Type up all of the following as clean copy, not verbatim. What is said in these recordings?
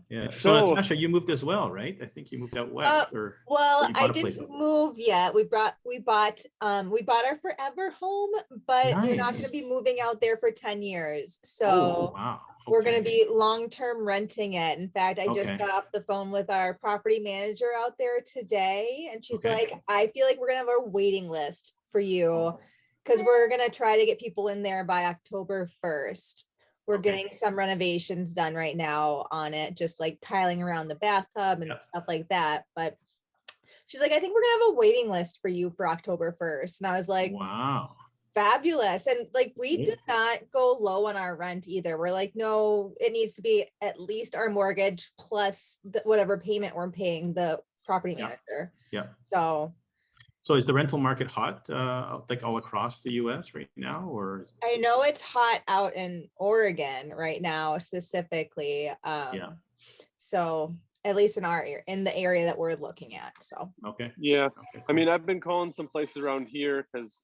Yeah. So So Natasha, you moved as well, right? I think you moved out west, or Well, you I bought a place didn't out move yet. We bought our forever home, there. but we're not going to Nice. be moving out there for 10 years. Oh, So wow. we're going to Okay. be long-term renting it. In fact, I just Okay. got off the phone with our property manager out there today, and she's Okay. like, I feel like we're going to have a waiting list for you because we're going to try to get people in there by October 1st. We're Okay. getting some renovations done right now on it, just like tiling around the bathtub and Yep. stuff like that. But she's like, I think we're gonna have a waiting list for you for October 1st. And I was like, Wow. fabulous. And like, we Yeah. did not go low on our rent either. We're like, no, it needs to be at least our mortgage plus whatever payment we're paying the property Yeah. manager. Yeah. So is the rental market hot, like all across the US right now, or? I know it's hot out in Oregon right now, specifically. Yeah. So at least in in the area that we're looking at. So Okay. yeah, Okay, I cool. mean, I've been calling some places around here because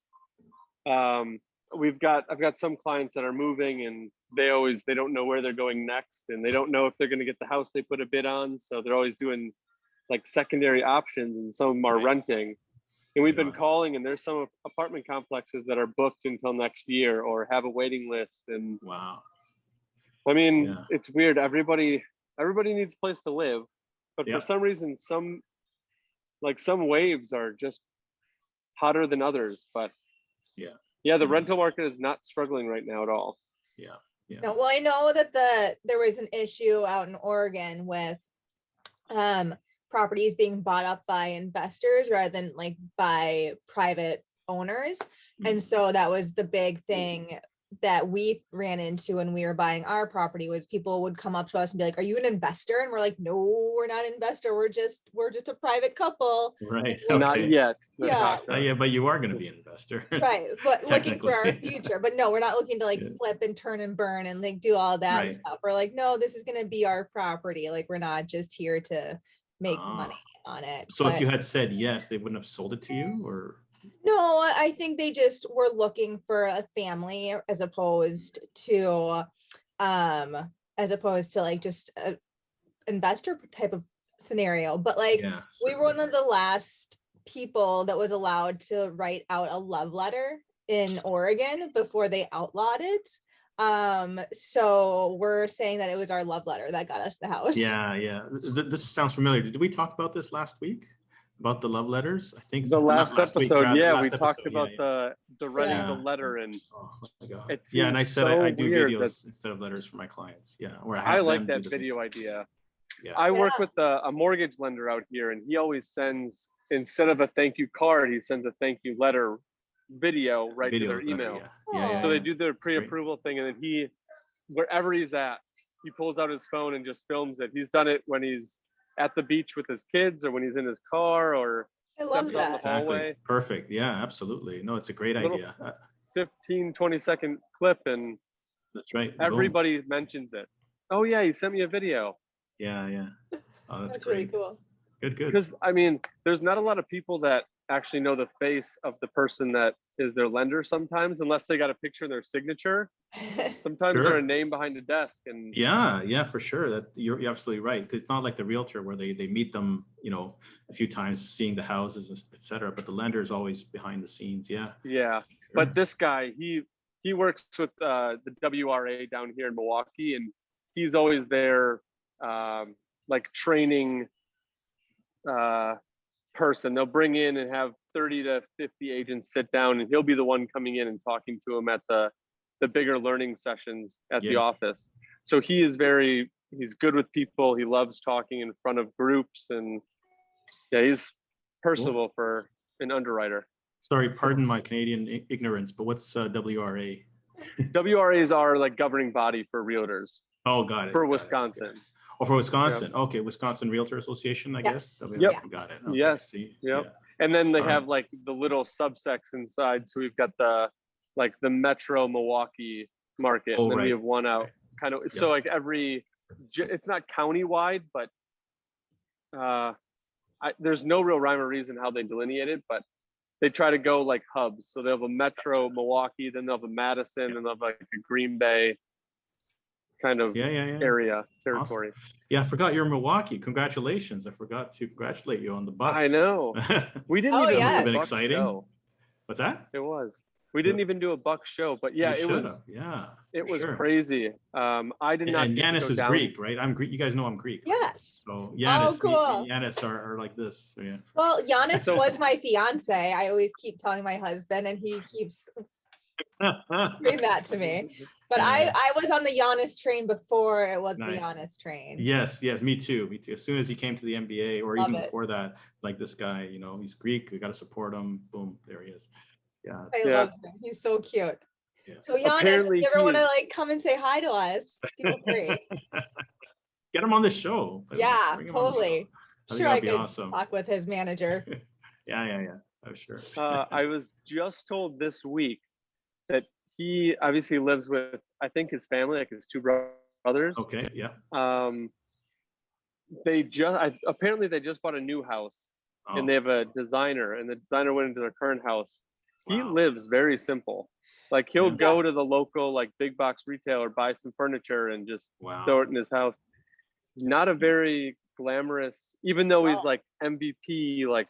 I've got some clients that are moving and they don't know where they're going next, and they don't know if they're going to get the house they put a bid on. So they're always doing like secondary options, and some of them are Right. renting. And we've been Got it. calling, and there's some apartment complexes that are booked until next year or have a waiting list. And Wow. I mean, Yeah. it's weird. Everybody needs a place to live, but Yeah. for some reason, some waves are just hotter than others. But Yeah. yeah, the Yeah. rental market is not struggling right now at all. Yeah. Yeah. no, well, I know that there was an issue out in Oregon with properties being bought up by investors rather than like by private owners. And so that was the big thing that we ran into when we were buying our property, was people would come up to us and be like, are you an investor? And we're like, no, we're not an investor. We're just a private couple. Right. Not Okay. yet. Yeah. Natasha. Yeah, but you are going to be an investor. Right, but looking for our Technically. future. But no, we're not looking to like Yeah. flip and turn and burn and like do all that Right. stuff. We're like, no, this is going to be our property. Like, we're not just here to make money on it. So if But you had said yes, they wouldn't have sold it to you, or? no, I think they just were looking for a family as opposed to like just a investor type of scenario. But like, Yeah. we were Certainly. one of the last people that was allowed to write out a love letter in Oregon before they outlawed it. So we're saying that it was our love letter that got us the house. Yeah. Yeah. This sounds familiar. Did we talk about this last week? About the love letters? I think The not last last week, episode, rather, yeah, last we talked episode. about Yeah. the writing Yeah. the letter, and Oh my God. it Yeah, and I seems said so I do weird videos instead of letters for my clients. Yeah, where I I have like them that do the video idea. Yeah. I work Yeah. with a mortgage lender out here, and he always sends, instead of a thank you card, he sends a thank you letter video right to Video their letter, email. yeah. So they Yeah. do their It's great. pre-approval thing, and then wherever he's at, he pulls out his phone and just films it. He's done it when he's at the beach with his kids, or when he's in his car, or I love steps out the that. Exactly. hallway. Perfect. Yeah, absolutely. No, it's a great Little idea. 15, 20-second clip, and That's right. Boom. everybody mentions it. Oh yeah, he sent me a video. Yeah, yeah. Oh, that's really great. cool. Good. Because I mean, there's not a lot of people that actually know the face of the person that is their lender sometimes, unless they got a picture in their signature. Sometimes they're Sure. a name behind a desk, and Yeah, for sure. That you're absolutely right. It's not like the realtor where they meet them, a few times, seeing the houses, etc. But the lender is always behind the scenes. Yeah. yeah. But this guy, he works with the WRA down here in Milwaukee, and he's always there, like training person. They'll bring in and have 30 to 50 agents sit down, and he'll be the one coming in and talking to them at the bigger learning sessions at the Yeah. office. So he's good with people. He loves talking in front of groups, and yeah, he's personable for an underwriter. Sorry, pardon my Canadian ignorance, but what's WRA? WRAs are like governing body for realtors Oh, got it. for got it, Wisconsin. okay. Oh, for Wisconsin. Okay, Wisconsin Realtor Association, I guess. Yes. Yep. Got it. Okay, Yes. see? Yep. Yeah. And then they All have right. like the little subsects inside. So we've got the Metro Milwaukee market, Oh, and then we right. have one out kind of. So like it's not county-wide, but there's no real rhyme or reason how they delineate it, but they try to go like hubs. So they'll have a Metro Milwaukee, then they'll have a Madison, and they'll have like a Green Bay. kind of Yeah. area Awesome. territory. Yeah, I forgot you're in Milwaukee. Congratulations. I forgot to congratulate you on the Bucks. I know. We didn't Oh, even yes. do a Been Buck exciting. show. What's that? It was. We didn't even do a Buck show, but yeah, You it should was. have. Yeah. It for was sure. crazy. I did not And get to Yanis go is down. Greek, right? I'm Greek. You guys know I'm Greek. Right? Yes. So Oh, Yanis, cool. Yanis are like this. So, yeah. Well, Giannis So- was my fiance. I always keep telling my husband, and he keeps doing that to me. But Yeah. I was on the Giannis train before it was the Nice. Giannis train. Yes, me too. As soon as he came to the NBA, or Love even it. before that, like this guy, you know, he's Greek. We got to support him. Boom, there he is. Yeah. I Yeah. love him. He's so cute. Yeah. So Giannis, Apparently if you ever he want to is- like come and say hi to us, feel free. Get him on the show. Yeah, Bring him on the show. totally. I think Sure, I that'd be could awesome. talk with his manager. Yeah. I'm sure. I was just told this week that he obviously lives with, I think, his family, like his two brothers. Okay. Yeah. Apparently they just bought a new house, Oh, and they have a designer, and the designer went into their current house. He wow. lives very simple. Like he'll Yeah. go to the local like big box retailer, buy some furniture, and just Wow. throw it in his house. Not a very glamorous, even though he's like MVP, like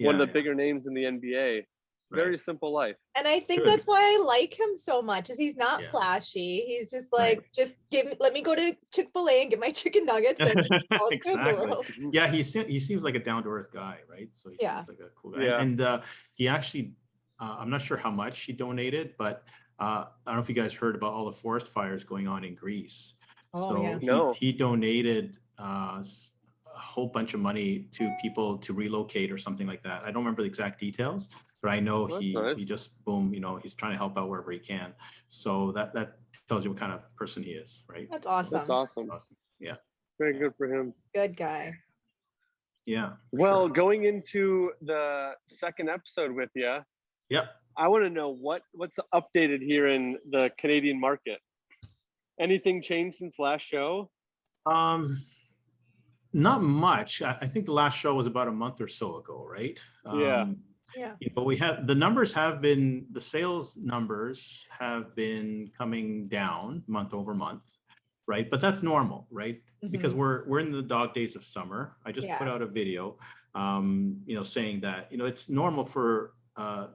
one of the bigger names in the NBA. Very Right. simple life. And I think Good. that's why I like him so much, is he's not Yeah. flashy. He's just Right. like, let me go to Chick-fil-A and get my chicken nuggets. And all the good in the Exactly. world. Yeah, he seems like a down to earth guy, right? So he Yeah. seems like a cool guy. Yeah. And he actually, I'm not sure how much he donated, but I don't know if you guys heard about all the forest fires going on in Greece. Oh, So yeah. No. he donated a whole bunch of money to people to relocate or something like that. I don't remember the exact details, but I know That's he nice. just boom, you know, he's trying to help out wherever he can. So that tells you what kind of person he is, right? That's awesome. That's awesome. Yeah. Very good for him. Good guy. Yeah. for Well, sure. going into the second episode with you, Yep. I want to know what's updated here in the Canadian market. Anything changed since last show? Not much. I think the last show was about a month or so ago, right? Yeah. Yeah. But the sales numbers have been coming down month over month, right? But that's normal, right? Because we're in the dog days of summer. I just put Yeah. out a video, saying that, it's normal for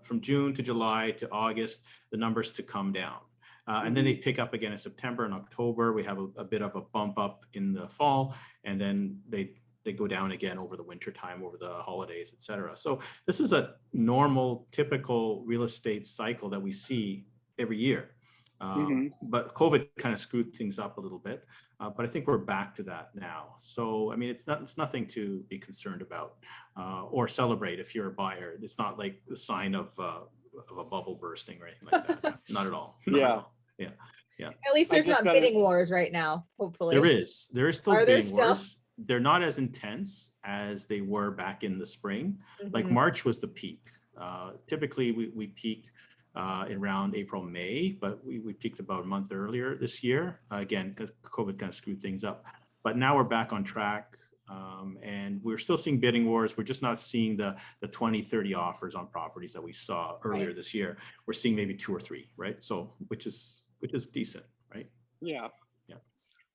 from June to July to August, the numbers to come down. And then they pick up again in September and October. We have a bit of a bump up in the fall, and then they go down again over the winter time, over the holidays, et cetera. So this is a normal, typical real estate cycle that we see every year. But COVID kind of screwed things up a little bit. But I think we're back to that now. So, I mean, it's nothing to be concerned about or celebrate if you're a buyer. It's not like the sign of a bubble bursting or anything like that. Not at all. Not at Yeah. all. Yeah. At least I there's just not gotta- bidding wars right now, hopefully. There is still Are there bidding still? wars. They're not as intense as they were back in the spring. Like Mhm. March was the peak. Typically we peak around April, May, but we peaked about a month earlier this year. Again, because COVID kind of screwed things up. But now we're back on track. And we're still seeing bidding wars. We're just not seeing the 20, 30 offers on properties that we saw earlier Right. this year. We're seeing maybe 2 or 3, right? So which is decent, right? Yeah. Yeah.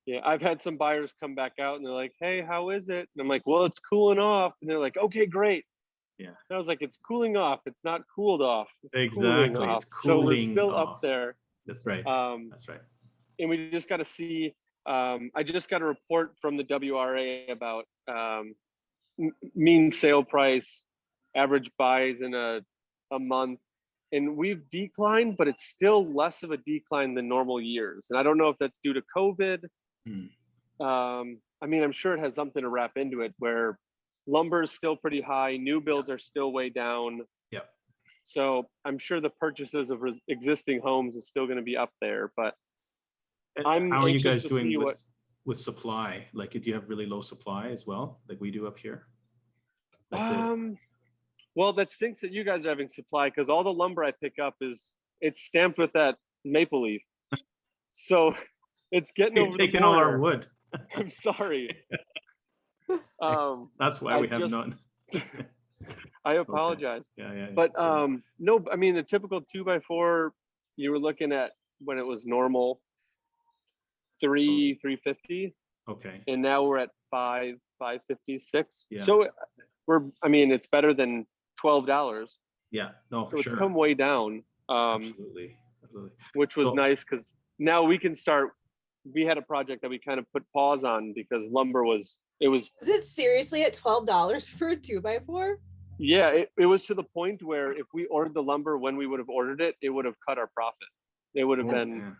Yeah. I've had some buyers come back out and they're like, "Hey, how is it?" And I'm like, "Well, it's cooling off." And they're like, "Okay, great." Yeah. And I was like, "It's cooling off. It's not cooled off. It's Exactly. cooling off." It's So we're cooling still off. up there. That's right. And That's right. we just got to see. I just got a report from the WRA about mean sale price, average buys in a month. And we've declined, but it's still less of a decline than normal years. And I don't know if that's due to COVID. I mean, I'm sure it has something to wrap into it where lumber is still pretty high. New builds are still way down. Yep. So I'm sure the purchases of existing homes is still going to be up there, but And I'm how are you anxious guys to doing see with supply? Like, do you have really low supply as well, like we do up here? Like well, that stinks that you guys are having supply because all the lumber I pick up it's stamped with that maple leaf. So it's getting you're over the taking all our border. wood. I'm sorry. That's why I we have just- none. I apologize. Yeah. But So, no, I mean the typical 2x4 you were looking at when it was normal 350, Okay. and now we're at 556. Yeah. So I mean, it's better than $12. Yeah. No, So for it's sure. come way down, Absolutely. which was So- nice because now we can start. We had a project that we kind of put pause on because lumber was, Is it seriously at $12 for a 2x4? yeah, it was to the point where if we ordered the lumber when we would have ordered it, it would have cut our profit. It would have been, man.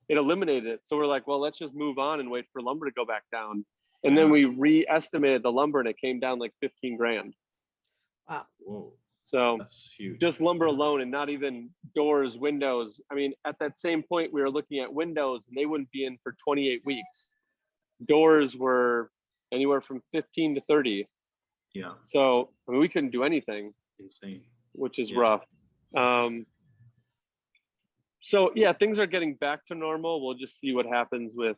it eliminated it. So we're like, well, let's just move on and wait for lumber to go back down. And Yeah. then we re-estimated the lumber and it came down like 15 grand. Wow. Whoa, So that's huge. just lumber alone and not even doors, windows. I mean, at that same point, we were looking at windows and they wouldn't be in for 28 weeks. Doors were anywhere from 15 to 30. Yeah, So I mean, we couldn't do anything, insane. which is Yeah. rough. So yeah, things are getting back to normal. We'll just see what happens with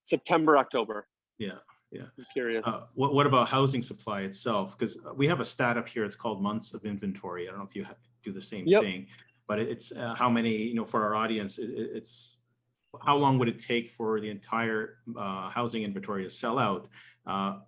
September, October. Yeah. I'm curious. What about housing supply itself? Because we have a stat up here. It's called months of inventory. I don't know if you do the same Yep. thing, but it's how many, for our audience, it's how long would it take for the entire housing inventory to sell out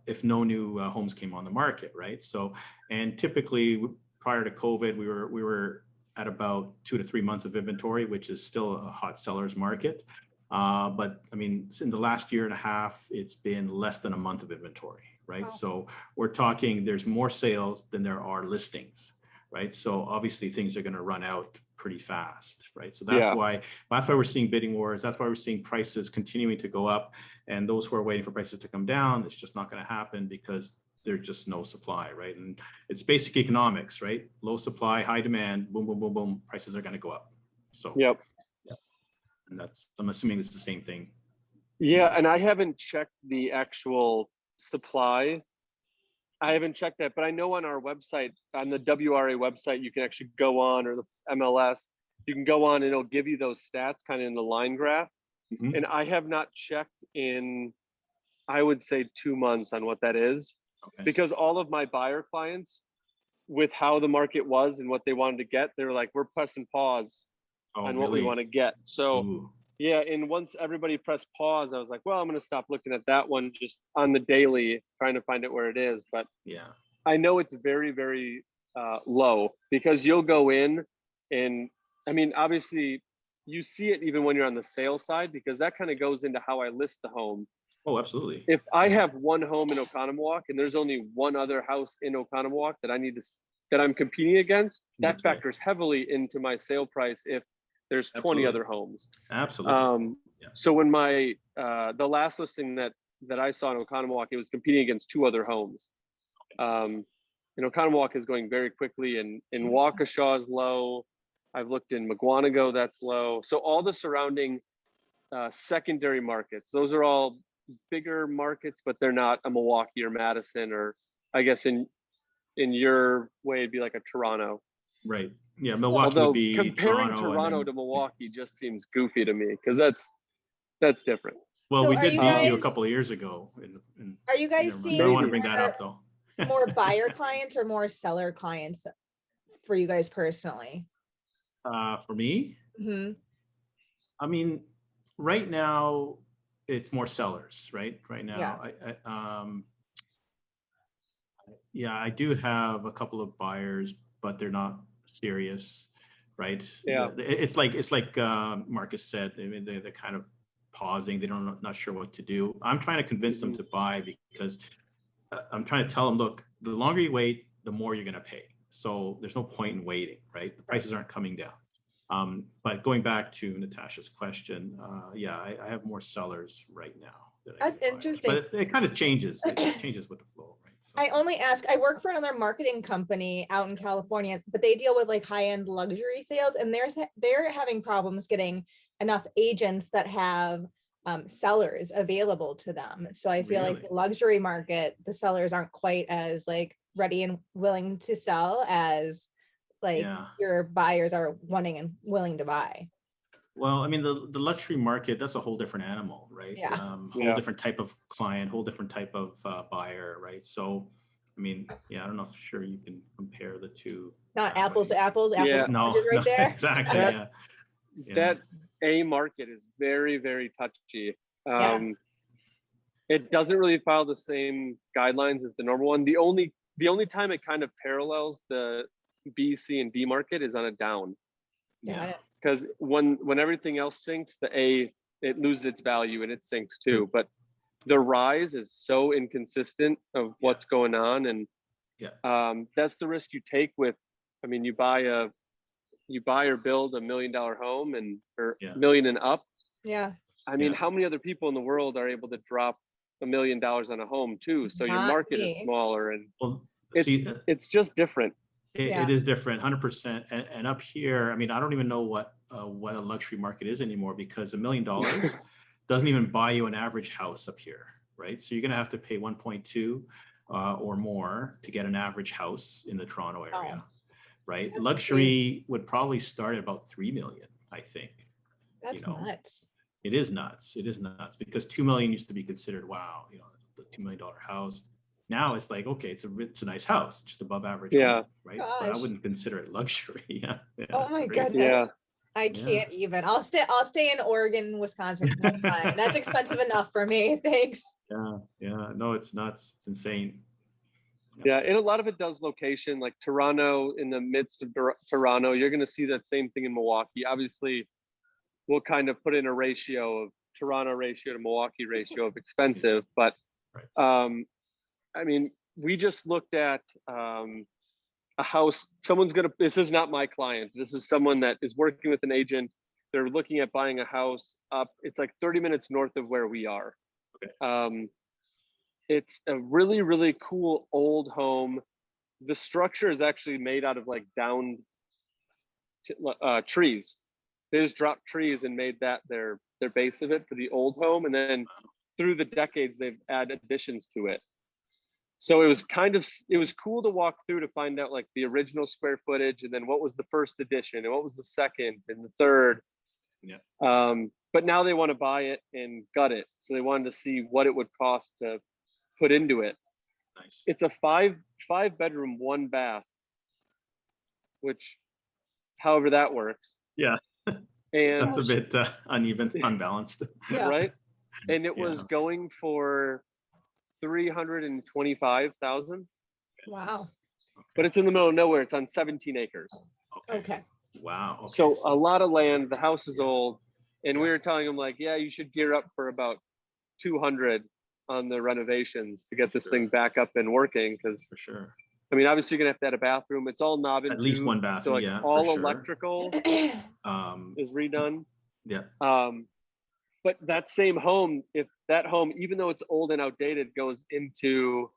if no new homes came on the market, right? So, and typically prior to COVID, we were at about 2 to 3 months of inventory, which is still a hot seller's market. But I mean, in the last year and a half, it's been less than a month of inventory, right? Wow. So we're talking, there's more sales than there are listings, right? So obviously things are going to run out pretty fast, right? So that's Yeah. why we're seeing bidding wars. That's why we're seeing prices continuing to go up. And those who are waiting for prices to come down, it's just not going to happen because there's just no supply, right? And it's basic economics, right? Low supply, high demand, boom, boom, boom, boom, prices are going to go up. So Yep. and I'm assuming it's the same thing. Yeah, and I haven't checked the actual supply. I haven't checked that, but I know on our website, on the WRA website, you can actually go on, or the MLS, you can go on and it'll give you those stats kind of in the line graph. Mhm. And I have not checked in, I would say 2 months on what that is, Okay. because all of my buyer clients, with how the market was and what they wanted to get, they were like, we're pressing pause Oh, on what we really? want to get. So Ooh. yeah, and once everybody pressed pause, I was like, well, I'm going to stop looking at that one just on the daily, trying to find it where it is. But Yeah. I know it's very, very low, because you'll go in and, I mean, obviously you see it even when you're on the sales side, because that kind of goes into how I list the home. Oh, absolutely. If I have one home in Oconomowoc and there's only one other house in Oconomowoc that that I'm competing against, that That's right. factors heavily into my sale price if there's 20 Absolutely. other homes. Absolutely. Yeah. So when my the last listing that I saw in Oconomowoc, it was competing against 2 other homes. And Oconomowoc is going very quickly, and in Waukesha is low. I've looked in Mugwanago, that's low. So all the surrounding secondary markets, those are all bigger markets, but they're not a Milwaukee or Madison, or I guess in your way it'd be like a Toronto. Right. Yeah. Milwaukee Although would be comparing Toronto, Toronto to Milwaukee just seems goofy to me, because that's different. Well, So we are did you beat you a guys- couple of years ago. Are you guys I seeing don't want to Maybe. bring that up though. more buyer clients or more seller clients for you guys personally? For me, Hmm. I mean, right now it's more sellers, right? Right now, yeah, I do have a couple of buyers, but they're not serious, right? Yeah. It's like Marcus said. I mean, they're kind of pausing. They not sure what to do. I'm trying to convince them to buy, because I'm trying to tell them, look, the longer you wait, the more you're going to pay. So there's no point in waiting, right? The prices aren't coming down. But going back to Natasha's question, yeah, I have more sellers right now. That's interesting. But it kind of changes. It changes with the flow, right? So, I only ask, I work for another marketing company out in California, but they deal with like high-end luxury sales, and they're having problems getting enough agents that have sellers available to them. So I feel like Really? the luxury market, the sellers aren't quite as like ready and willing to sell as like Yeah. your buyers are wanting and willing to buy. Well, I mean, the luxury market, that's a whole different animal, right? Yeah. Whole different type of client, whole different type of buyer, right? So, I mean, yeah, I don't know if sure you can compare the two. Not that apples way. to apples, Yeah. apples to oranges right there. Exactly. That- Yeah. That A market is very, very touchy. Yeah. It doesn't really follow the same guidelines as the normal one. The only time it kind of parallels the B, C, and D market is on a down. Got it. Because when everything else sinks, the A, it loses its value and it sinks too. But the rise is so inconsistent of what's going on, and that's the risk you take with. I mean, you buy or build $1 million home or million and up. Yeah. I mean, how many other people in the world are able to drop $1 million on a home too? So your market is smaller, and it's just different. It is different, 100%. And up here, I mean, I don't even know what a luxury market is anymore, because $1 million doesn't even buy you an average house up here, right? So you're going to have to pay 1.2 or more to get an average house in the Toronto area, right? That's Luxury would probably start at about 3 million, I think. That's nuts. It is nuts. It is nuts, because 2 million used to be considered, wow, the $2 million house. Now it's like, okay, it's a nice house, just above average, home, right? Gosh. But I wouldn't consider it luxury. Oh my crazy. goodness. Yeah. I can't even. I'll stay in Oregon, Wisconsin. That's fine. That's expensive enough for me. Thanks. Yeah. No, it's nuts. It's insane. Yeah, and a lot of it does location, like Toronto, in the midst of Toronto. You're going to see that same thing in Milwaukee. Obviously, we'll kind of put in a ratio of Toronto ratio to Milwaukee ratio of expensive. But I mean, we just looked at a house. This is not my client. This is someone that is working with an agent. They're looking at buying a house up. It's like 30 minutes north of where we are. Okay. It's a really, really cool old home. The structure is actually made out of like downed trees. They just dropped trees and made that their base of it for the old home. And then through the decades, they've added additions to it. So it was cool to walk through to find out like the original square footage, and then what was the first edition and what was the second and the third. But now they want to buy it and gut it. So they wanted to see what it would cost to put into it. Nice. It's a five bedroom, 1 bath, which however that works. Yeah. And that's a bit uneven, unbalanced. Right. And it was going for $325,000. Wow. But it's in the middle of nowhere. It's on 17 acres. Okay. Wow. Okay. So a lot of land. The house is old, and we were telling them like, yeah, you should gear up for about 200 on the renovations to get this thing back up and working. Because for sure. I mean, obviously you're gonna have to add a bathroom. It's all knob and at least one bathroom. So like all for electrical is redone. Yeah. But that same home, if that home, even though it's old and outdated, goes into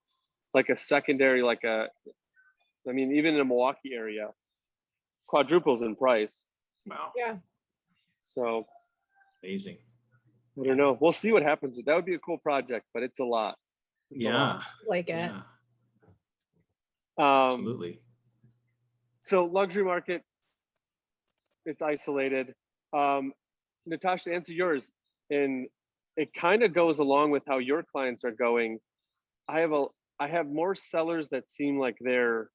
like a secondary, even in a Milwaukee area, quadruples in price. Wow. Yeah. So amazing. I don't know. We'll see what happens. That would be a cool project, but it's a lot. It's a lot. Like it. Yeah. Absolutely. So luxury market, it's isolated. Natasha, to answer yours, and it kind of goes along with how your clients are going. I have more sellers that seem like they're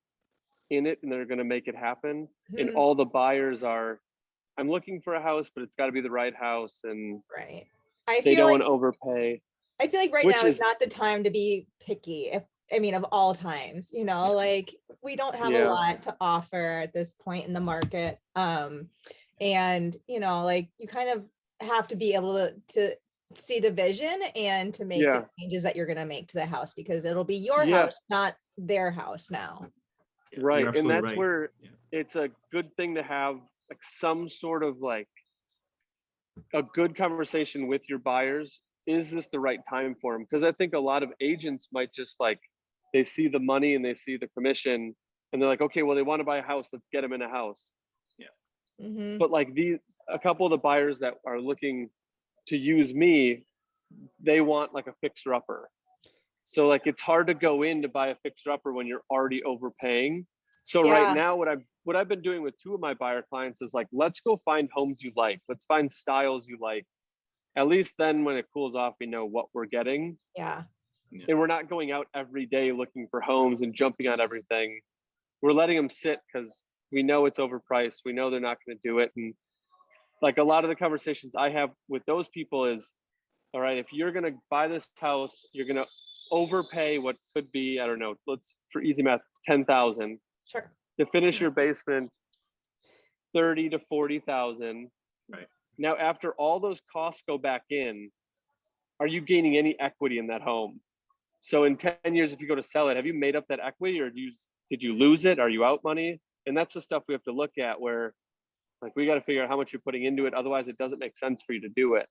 in it and they're going to make it happen. And all the buyers are, I'm looking for a house, but it's got to be the right house. And they don't want to overpay. I feel like right now is not the time to be picky. Of all times, like we don't have a lot to offer at this point in the market. And, like you kind of have to be able to see the vision and to make the changes that you're going to make to the house, because it'll be your house, not their house now. Right. And that's where it's a good thing to have like some sort of like a good conversation with your buyers. Is this the right time for them? Because I think a lot of agents might just like, they see the money and they see the commission and they're like, okay, well, they want to buy a house. Let's get them in a house. Mm-hmm. But like a couple of the buyers that are looking to use me, they want like a fixer upper. So like it's hard to go in to buy a fixer upper when you're already overpaying. So right now, what I've been doing with 2 of my buyer clients is like, let's go find homes you like. Let's find styles you like. At least then when it cools off, we know what we're getting. Yeah. And we're not going out every day looking for homes and jumping on everything. We're letting them sit because we know it's overpriced. We know they're not going to do it. And like a lot of the conversations I have with those people is, all right, if you're going to buy this house, you're going to overpay what could be, I don't know, let's, for easy math, 10,000 Sure. to finish your basement, 30 to 40,000. Right. Now, after all those costs go back in, are you gaining any equity in that home? So in 10 years, if you go to sell it, have you made up that equity, or did you lose it? Are you out money? And that's the stuff we have to look at, where like we got to figure out how much you're putting into it. Otherwise, it doesn't make sense for you to do it.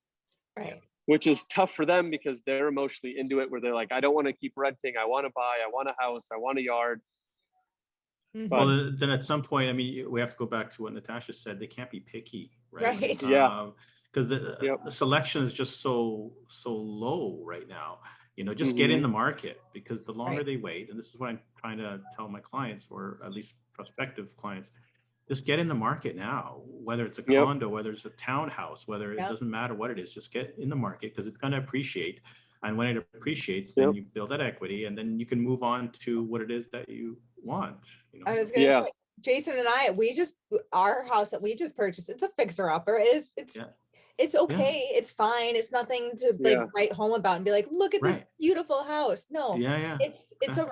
Right. Which is tough for them because they're emotionally into it, where they're like, I don't want to keep renting. I want to buy. I want a house. I want a yard. Mhm. But- Well, then at some point, I mean, we have to go back to what Natasha said. They can't be picky, right? Right. Yeah. Because the Yep. selection is just so low right now. Just get in the market, because the longer Right. they wait, and this is what I'm trying to tell my clients, or at least prospective clients, just get in the market now, whether it's a Yep. condo, whether it's a townhouse, whether it Yep. doesn't matter what it is, just get in the market, because it's going to appreciate. And when it appreciates, then Yep. you build that equity, and then you can move on to what it is that you want. I was gonna Yeah. say, Jason and I, our house that we just purchased, it's a fixer upper. Yeah. It's okay. It's fine. It's nothing to like Yeah. write home about and be like, look at this Right. beautiful house. No, Yeah. it's a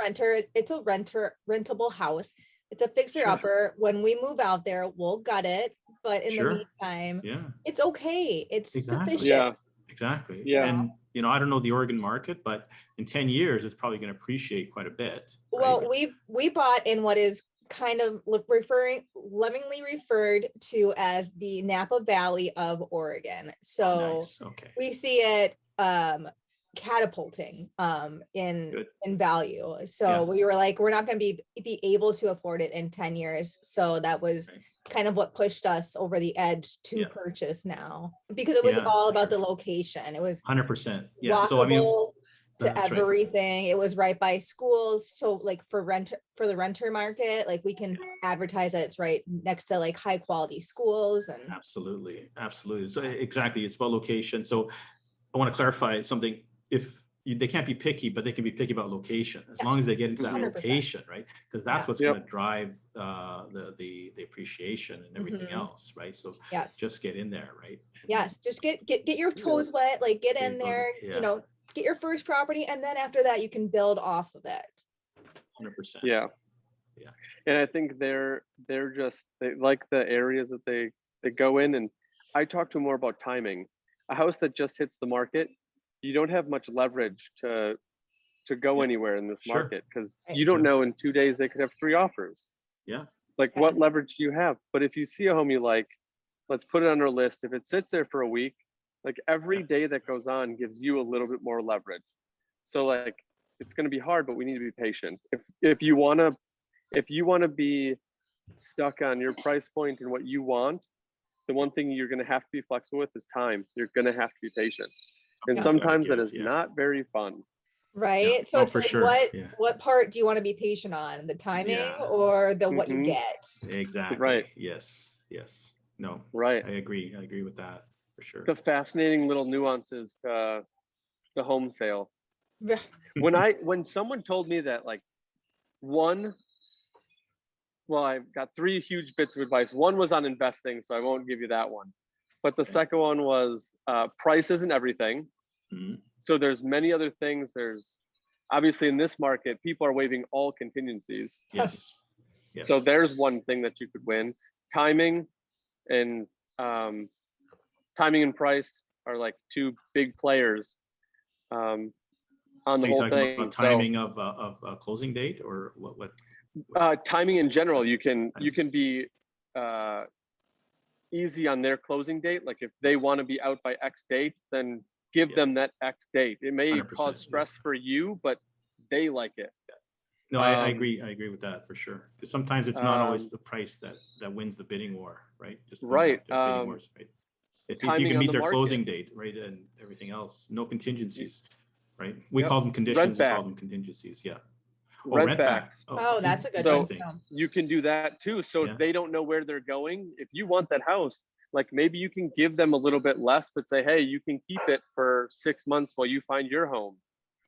rentable house. It's a fixer Sure. upper. When we move out there, we'll gut it. But in Sure. the meantime, Yeah. it's okay. It's Exactly. sufficient. Yeah. Exactly. Yeah. And I don't know the Oregon market, but in 10 years, it's probably going to appreciate quite a bit. Right? Well, we bought in what is kind of lovingly referred to as the Napa Valley of Oregon. So Nice. Okay. we see it catapulting Good. in value. So Yeah. we were like, we're not going to be able to afford it in 10 years. So that was Right. kind of what pushed us over the edge to Yeah. purchase now, because it was Yeah, all for about sure. the location. It was 100%. Yeah. walkable So, I mean, to that's right. everything. It was right by schools. So like for the renter market, like we can advertise that it's right next to like high quality schools and Absolutely. Absolutely. So exactly. It's about location. So I want to clarify something. If they can't be picky, but they can be picky about location, as long as they get into that 100%. location, right? Because that's Yeah. what's Yep. going to drive the appreciation and everything Mhm. else, right? So yes. just get in there, right? Yes, just get your toes wet, like get in Get there, yeah. get your first property, and then after that you can build off of it. 100%. Yeah. Yeah. And I think they like the areas that they go in. And I talk to them more about timing. A house that just hits the market, you don't have much leverage to go Yeah. anywhere in this Sure. market, because Right. you don't Sure. know in 2 days they could have 3 offers. Yeah. Like Yeah. what leverage do you have? But if you see a home you like, let's put it on our list. If it sits there for a week, like every Yeah. day that goes on gives you a little bit more leverage. So like it's going to be hard, but we need to be patient. If you want to be stuck on your price point and what you want, the one thing you're going to have to be flexible with is time. You're going to have to be patient. And Something's gotta sometimes that give, is yeah. not very fun. Right. So No, it's for like sure. Yeah. what part do you want to be patient on? The timing Yeah. or the what you Mhm. get? Exactly. Right. Yes. No, Right. I agree with that for sure. The fascinating little nuances to the home sale. Yeah. When someone told me that, like, I've got 3 huge bits of advice. One was on investing, so I won't give you that one. But the second one was price isn't everything. Mhm. So there's many other things. There's obviously in this market, people are waiving all contingencies. Yes. So there's one thing that you could win. Timing and price are like 2 big players on the Are you whole talking thing. about timing of a closing date, or what? Timing in general, you can be easy on their closing date. Like if they want to be out by X date, then give Yeah. them that X date. It may 100%, cause stress for you, but they like it. No, I agree. I agree with that for sure. Because sometimes it's not always Um, the price that wins the bidding war, right? Just going Right, back to bidding wars, right? If you timing can on meet the their market. closing date, right, and everything else, no contingencies, right? We Yep. call them conditions. Rent We call back. them contingencies. Yeah. Rent backs. Oh, okay. that's a good So- one. Interesting. You can do that too. So Yeah. if they don't know where they're going, if you want that house, like maybe you can give them a little bit less, but say, hey, you can keep it for 6 months while you find your home,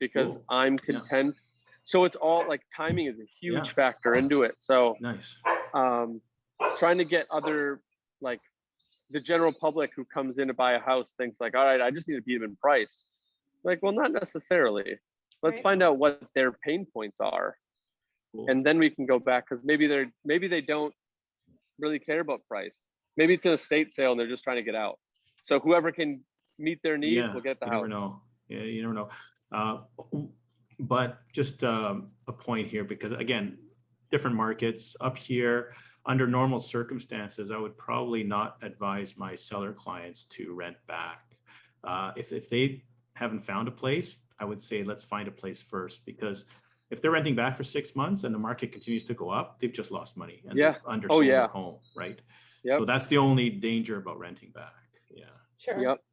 because Cool. I'm Yeah. content. So it's all like timing is a huge Yeah. factor into it. So Nice. trying to get other like the general public who comes in to buy a house thinks like, all right, I just need to beat them in price. Like, well, not necessarily. Let's Right. find out what their pain points are, Cool. and then we can go back, because maybe they don't really care about price. Maybe it's an estate sale and they're just trying to get out. So whoever can meet their needs will get the you house. never know. Yeah, you never know. But just a point here, because again, different markets up here, under normal circumstances, I would probably not advise my seller clients to rent back. If they haven't found a place, I would say let's find a place first, because if they're renting back for 6 months and the market continues to go up, they've just lost money and Yeah. they've undersold yeah. their home, right? Yep. So that's the only danger about renting back. Yeah. Sure. Yep.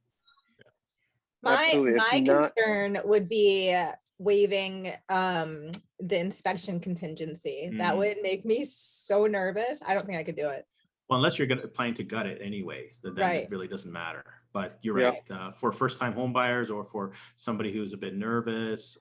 My Absolutely. It's my not- concern would be waiving the inspection contingency. That Mm. would make me so nervous. I don't think I could do it. Well, unless you're planning to gut it anyways, then Right. it really doesn't matter. But you're Yeah. right. For first-time home buyers or for somebody who's a bit nervous,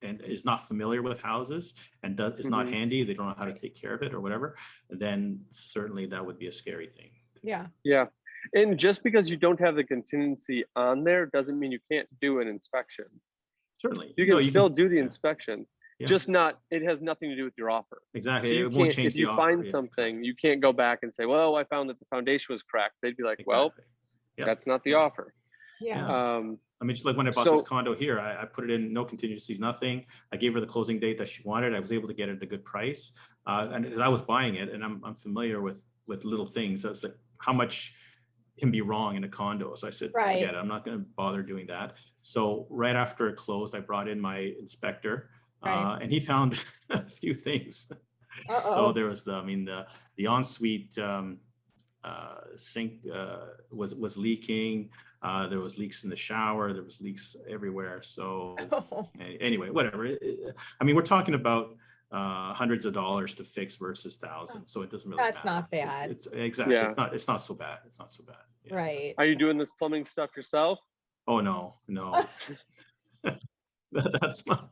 and is not familiar with houses and is not Mhm. handy, they don't know how to take care of it or whatever, then certainly that would be a scary thing. Yeah. Yeah. And just because you don't have the contingency on there doesn't mean you can't do an inspection. Certainly. You can No, still do the yeah. inspection. Yeah. Just not, it has nothing to do with your offer. Exactly. So you It won't can't, change if the you offer. find Yeah, something, you can't go back and say, well, I found that the foundation was cracked. They'd be like, well, exactly. Yeah. that's not the Yeah. offer. Yeah. I mean, just like when I bought So- this condo here, I put it in no contingencies, nothing. I gave her the closing date that she wanted. I was able to get it at a good price. And as I was buying it, and I'm familiar with little things. I was like, how much can be wrong in a condo? So I said, Right. forget it. I'm not going to bother doing that. So right after it closed, I brought in my inspector, Right. and he found a few things. Uh-oh. So there was the ensuite sink was leaking. There was leaks in the shower. There was leaks everywhere. So anyway, whatever. I mean, we're talking about hundreds of dollars to fix versus thousands. So it doesn't really That's matter. not bad. It's exactly. Yeah. It's not so bad. It's not so bad. Yeah. Right. Are you doing this plumbing stuff yourself? Oh no. That's not.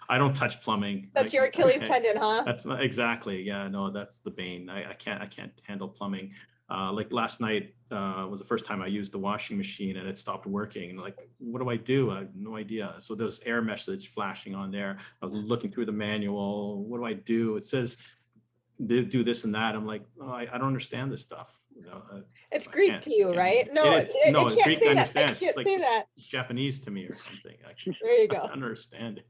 I don't touch plumbing. That's your Achilles Okay. tendon, huh? That's exactly. Yeah, no, that's the bane. I can't handle plumbing. Like last night was the first time I used the washing machine and it stopped working. And like, what do I do? I have no idea. So there's air message flashing on there. I was looking through the manual. What do I do? It says do this and that. I'm like, oh, I don't understand this stuff. It's I Greek can't- to you, can't- right? No, it is. it No, can't Greek say that. I understands. can't Like, say that. Japanese to me or something. There you I go. don't understand it.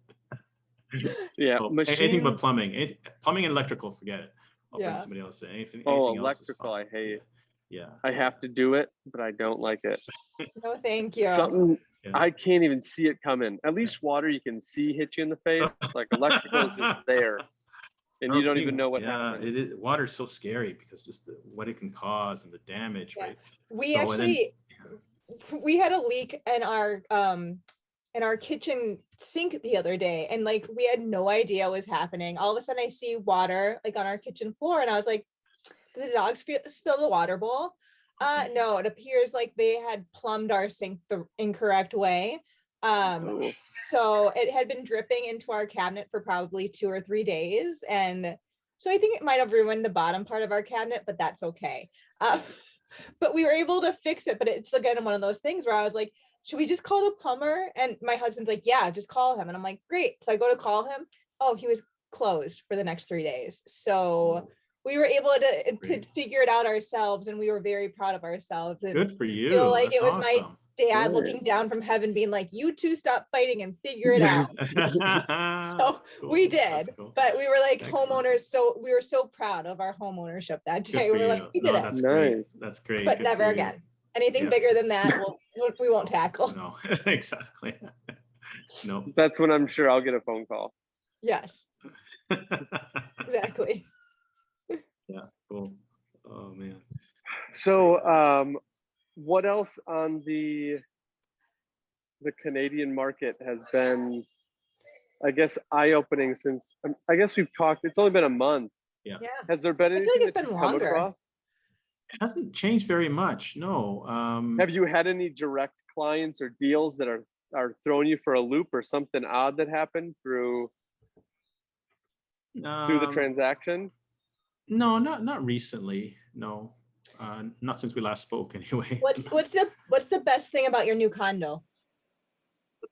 Yeah. So machines, anything but plumbing. Plumbing and electrical, forget it. I'll Yeah. find somebody else. Anything Oh, else is electrical, fine. I hate. Yeah. I have to do it, but I don't like it. No, thank you. Something Yeah. I can't even see it coming. At least water you can see hit you in the face. Like electrical is just there, and you don't even know what happened. It is. Water is so scary because just what it can cause and the damage, Yeah. right? We So, and then- actually we had a leak in our kitchen sink the other day, and like we had no idea what was happening. All of a sudden I see water like on our kitchen floor, and I was like, did the dogs spill the water bowl? No, it appears like they had plumbed our sink the incorrect way. Oh, So it had been dripping into our cabinet for probably 2 or 3 days. And so I think it might have ruined the bottom part of our cabinet, but that's okay. But we were able to fix it. But it's again one of those things where I was like, should we just call the plumber? And my husband's like, yeah, just call him. And I'm like, great. So I go to call him. Oh, he was closed for the next 3 days. So we were able to Great. figure it out ourselves, and we were very proud of ourselves. And Good for you. feel like That's it was my awesome. dad looking Nice. down from heaven being like, you two stop fighting and figure it out. That's cool. We That's did, cool. but we were like Excellent. homeowners, so we were so proud of our home ownership that Good day. for We were you. like, we No, did it, that's great. Nice. That's great. but Good never for you. again. Anything Yeah. bigger than that, we won't tackle. No, exactly. No. that's when I'm sure I'll get a phone call. Yes, exactly. Yeah, cool. Oh man. So, what else on the Canadian market has been, I guess, eye-opening since? I guess we've talked. It's only been a month. Yeah, Has there been I feel anything like it's that been you've come longer. across? It hasn't changed very much. No. Have you had any direct clients or deals that are throwing you for a loop, or something odd that happened through the transaction? No, not recently. No. Not since we last spoke anyway. What's the best thing about your new condo?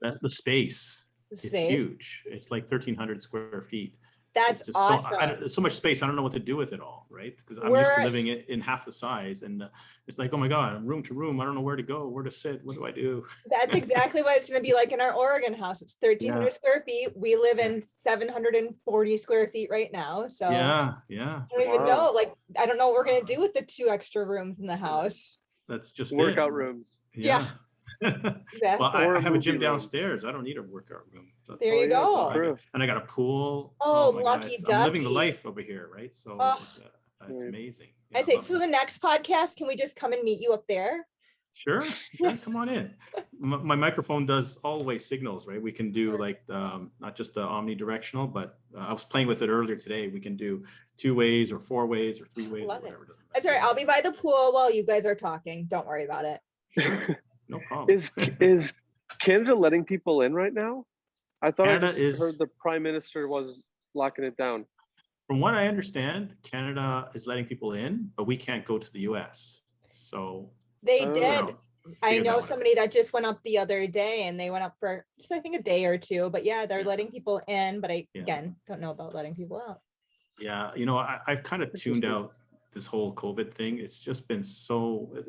The space. The It's space? huge. It's like 1,300 square feet. That's It's just awesome. so much space. I don't know what to do with it all, right? Because I'm used to We're living in half the size, and it's like, oh my God, room to room. I don't know where to go, where to sit. What do I do? That's exactly what it's going to be like in our Oregon house. It's 1,300 Yeah. square feet. We live in 740 square feet right now. So Yeah. I don't even Wow. know. Like, I don't know what we're going to do with the 2 extra rooms in the house. That's just Workout it. rooms. Yeah. Well, Exactly. Or I a have a movie gym room. downstairs. I don't need a workout room. So, There Oh, you yeah, that's go. true. and I got a pool. Oh, my God, lucky I'm living the ducky. life over here, right? So Oh. it's Right. amazing. I Yeah, say, love so it. the next podcast, can we just come and meet you up there? Sure, come on in. My microphone does all-way signals, right? We can do like not just the omnidirectional, but I was playing with it earlier today. We can do 2 ways or 4 ways or 3 ways or Love it. whatever. That's all right. I'll be by the pool while you guys are talking. Don't worry about it. Sure, no problem. Is Canada letting people in right now? I thought Canada I just is- heard the Prime Minister was locking it down. From what I understand, Canada is letting people in, but we can't go to the US. So They Oh. did. I figure that know one out. somebody that just went up the other day and they went up for just, I think, a day or 2. But yeah, they're Yeah. letting people in. But Yeah. again, don't know about letting people out. Yeah, I've kind of tuned Interesting. out this whole COVID thing. It's just been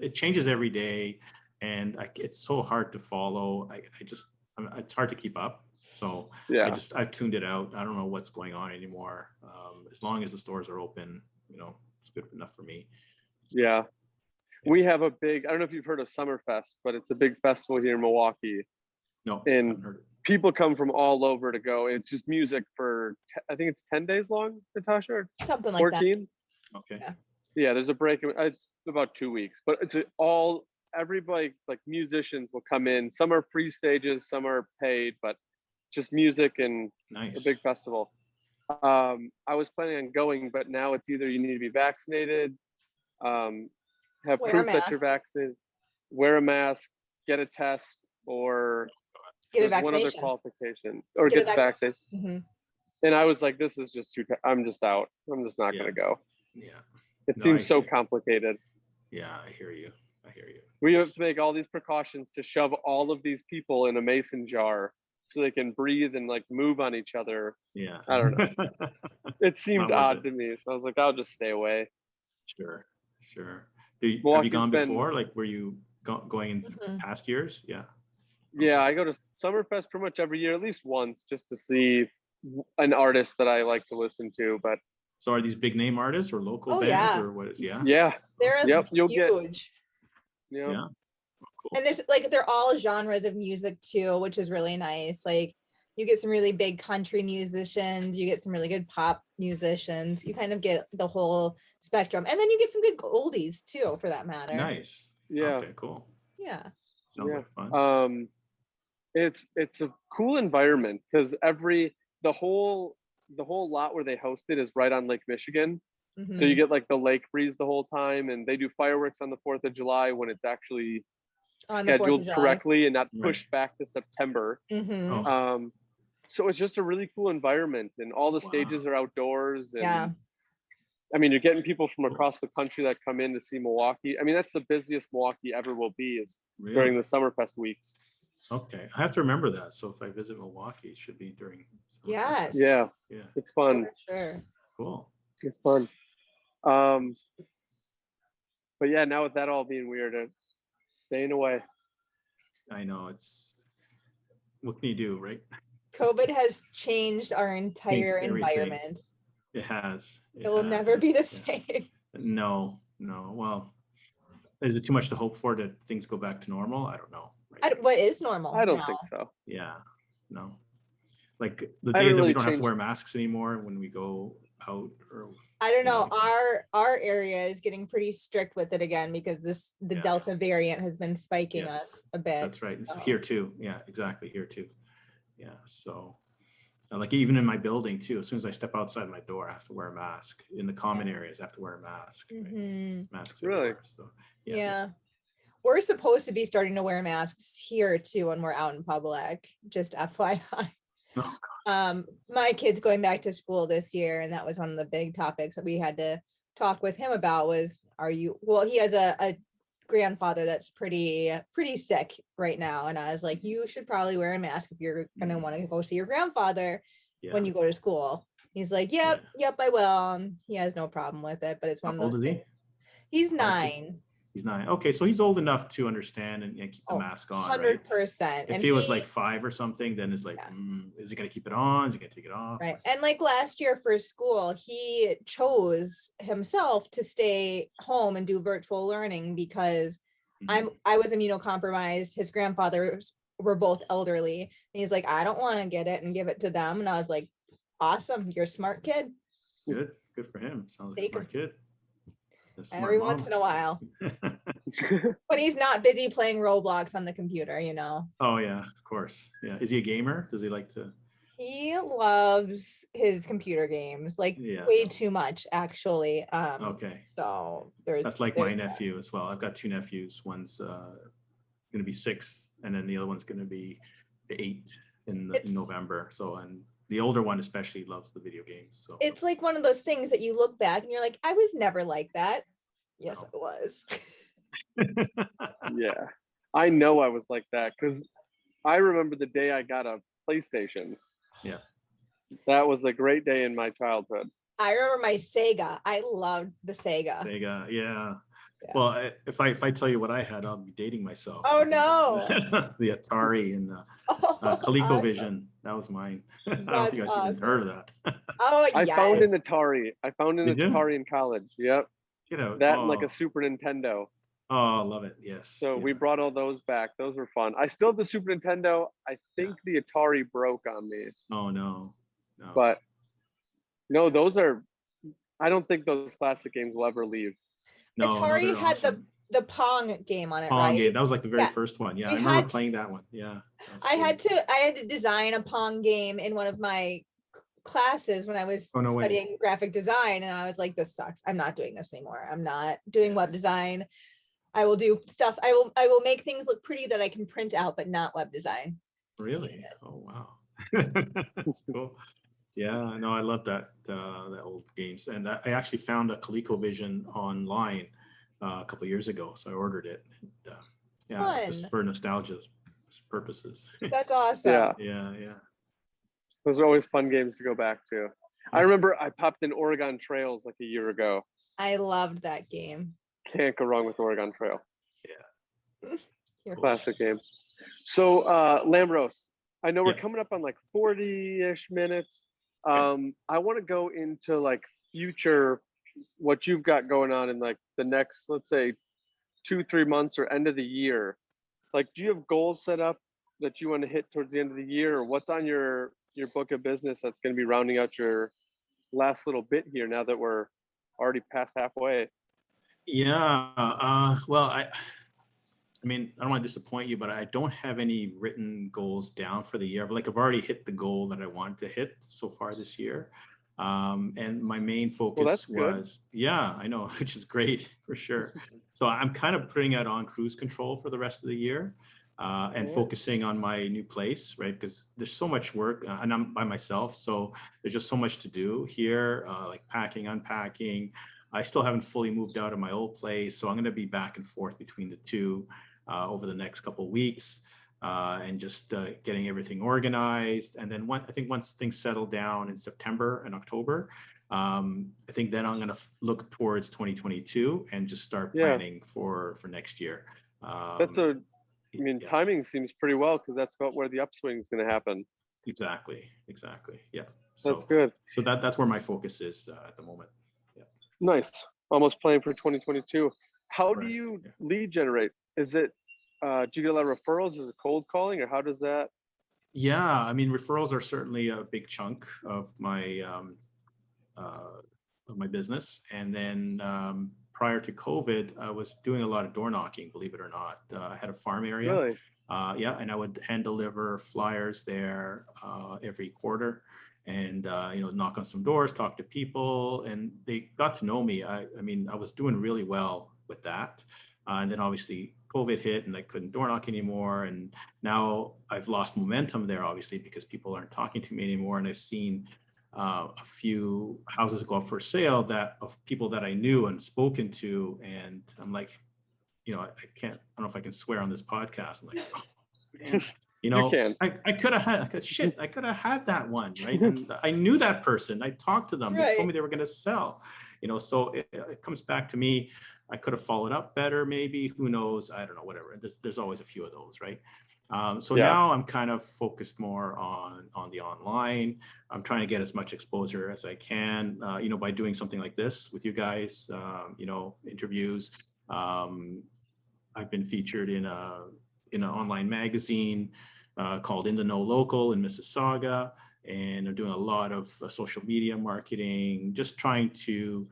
it changes every day, and it's so hard to follow. It's hard to keep up. So Yeah. I've tuned it out. I don't know what's going on anymore. As long as the stores are open, it's good enough for me. Yeah. We have a big, I don't know if you've heard of Summerfest, but it's a big festival here in Milwaukee. No, And- haven't heard it. People come from all over to go. It's just music for, I think it's 10 days long, Natasha, or Something like that. 14? Okay. Yeah. Yeah, there's a break. It's about 2 weeks, but it's everybody, like musicians will come in. Some are free stages, some are paid, but just music and Nice. a big festival. I was planning on going, but now it's either you need to be vaccinated, have Wear a proof that you're mask. vaccinated, wear a mask, get a test, or Get a there's one other vaccination. qualification, or Get a get the vaccine. Mhm. And I was like, this is just too, I'm just out. I'm just not Yeah. going to go. Yeah. It No, seems I so hear- complicated. Yeah, I hear you. We have to make all these precautions to shove all of these people in a mason jar so they can breathe and like move on each other. Yeah. I don't know. It seemed Not worth odd it. to me. So I was like, I'll just stay away. Sure. Have you Milwaukee's gone been- before? Like, were you going in Mhm. past years? Yeah. Yeah, I go to Summerfest pretty much every year, at least once, just to see an artist that I like to listen to. But So are these big name artists or local Oh, bands yeah. or what is? Yeah. yeah, They're Yep, you'll get- huge. you know, Yeah. Cool. And there's like they're all genres of music too, which is really nice. Like you get some really big country musicians, you get some really good pop musicians, you kind of get the whole spectrum. And then you get some good oldies too, for that matter. Nice. yeah. Okay, cool. Yeah. Sounds Yeah. like fun. It's a cool environment because the whole lot where they host it is right on Lake Michigan. So you Mhm. get like the lake breeze the whole time, and they do fireworks on the 4th of July when it's actually On the 4th of scheduled July. correctly and not Right. pushed back to September. Mhm. Oh, So it's just a really cool environment, and all the Wow. stages are outdoors. And Yeah. I mean, you're getting people from across the country that come in to see Milwaukee. I mean, that's the busiest Milwaukee ever will be is really? during the Summerfest weeks. Okay, I have to remember that. So if I visit Milwaukee, it should be during. Yes. Yeah, Yeah. it's fun. For sure. Cool. It's fun. But yeah, now with that all being weird, staying away. I know what can you do, right? COVID has changed our entire everything. environment. It has. It will never be the same. No. Well, is it too much to hope for that things go back to normal? I don't know. Right? What is normal? I don't now? think so. Yeah. No. Like the I day that really we don't have to changed- wear masks anymore when we go out or I don't know. Yeah. Our area is getting pretty strict with it again because the Yeah. Delta variant has been spiking Yes, us a bit. that's right. It's so. here too. Yeah, exactly. Here too. Yeah. So like even in my building too, as soon as I step outside my door, I have to wear a mask. In the common areas, I have to wear a mask. Right? Mhm. Masks Really? everywhere. So Yeah. We're supposed to be starting to wear masks here too when we're out in public. Just FYI. Oh, My kid's going back to school this year, and that was one of the big topics that we had to talk with him about was, he has a grandfather that's pretty sick right now. And I was like, you should probably wear a mask if you're going to want to go see your grandfather when you go to school. He's like, yep, I will. And he has no problem with it, but it's one How of those old is he? things. He's 9. He's 9. Okay, so he's old enough to understand and keep the mask on, right? 100%. If he was like 5 or something, then it's like, is he going to keep it on? Is he going to take it off? Right. And like last year for school, he chose himself to stay home and do virtual learning because I was immunocompromised. His grandfathers were both elderly. And he's like, I don't want to get it and give it to them. And I was like, awesome. You're a smart kid. Good for him. Sounds like a smart kid. Every once in a while. When he's not busy playing Roblox on the computer, Oh yeah, of course. Yeah. Is he a gamer? Does he like to? He loves his computer games, like way too much, actually. Okay. So that's like my nephew as well. I've got 2 nephews. One's going to be 6, and then the other one's going to be 8 in November. So, and the older one especially loves the video games. So it's like one of those things that you look back and you're like, I was never like that. Yes, No. it was. Yeah, I know I was like that because I remember the day I got a PlayStation. Yeah, that was a great day in my childhood. I remember my Sega. I loved the Sega. Yeah. Well, if I tell you what I had, I'll be dating myself. Oh no. The Atari and the ColecoVision. That was mine. I don't think you guys even heard of that. Oh yeah. I found an Atari. Atari in college. Yep. That and like a Super Nintendo. Oh, I love it. Yes. So we brought all those back. Those were fun. I still have the Super Nintendo. I think the Atari broke on me. Oh no. But no, those are. I don't think those classic games will ever leave. No, Atari had awesome. the Pong game on it, right? Game. That was like the very first one. Yeah, I remember playing that one. Yeah. I had to design a Pong game in one of my classes when I was studying graphic design, and I was like, this sucks. I'm not doing this anymore. I'm not doing web design. I will do stuff. I will make things look pretty that I can print out, but not web design. Really? Oh wow. Cool. Yeah, no, I love that old games, and I actually found a ColecoVision online a couple of years ago, so I ordered it. And, just for nostalgia purposes. That's awesome. Yeah. Those are always fun games to go back to. I remember I popped in Oregon Trails like a year ago. I loved that game. Can't go wrong with Oregon Trail. Yeah. Classic game. So Lambros, I know we're coming up on like 40-ish minutes. I want to go into like future, what you've got going on in like the next, let's say 2-3 months or end of the year. Like, do you have goals set up that you want to hit towards the end of the year, or what's on your book of business that's going to be rounding out your last little bit here now that we're already past halfway? Yeah. Well, I mean, I don't want to disappoint you, but I don't have any written goals down for the year. But like, I've already hit the goal that I wanted to hit so far this year. And my main focus was, I know, which is great for sure. So I'm kind of putting it on cruise control for the rest of the year, and focusing on my new place, right? Because there's so much work, and I'm by myself. So there's just so much to do here, like packing, unpacking. I still haven't fully moved out of my old place. So I'm going to be back and forth between the two over the next couple of weeks, and just getting everything organized. And then I think once things settle down in September and October, I think then I'm going to look towards 2022 and just start planning for next year. Timing seems pretty well, because that's about where the upswing is going to happen. Exactly. Yeah. That's good. So that's where my focus is at the moment. Yeah. Nice. Almost planning for 2022. How do you lead generate? Is it, do you get a lot of referrals? Is it cold calling, or how does that? Yeah, I mean, referrals are certainly a big chunk of my business. And then prior to COVID, I was doing a lot of door knocking, believe it or not. I had a farm area. Really? And I would hand deliver flyers there every quarter, and knock on some doors, talk to people, and they got to know me. I mean, I was doing really well with that. And then obviously COVID hit and I couldn't door knock anymore. And now I've lost momentum there, obviously, because people aren't talking to me anymore. And I've seen a few houses go up for sale that of people that I knew and spoken to, and I'm like, I can't, I don't know if I can swear on this podcast. I'm like, oh, man, You can. I could have had, shit, I could have had that one, right? And I knew that person. I talked to them. They told Right. me they were going to sell, so it comes back to me. I could have followed up better, maybe. Who knows? I don't know, whatever. There's always a few of those, right? So Yeah. now I'm kind of focused more on the online. I'm trying to get as much exposure as I can, by doing something like this with you guys, interviews. I've been featured in an online magazine called In the Know Local in Mississauga, and I'm doing a lot of social media marketing, just trying to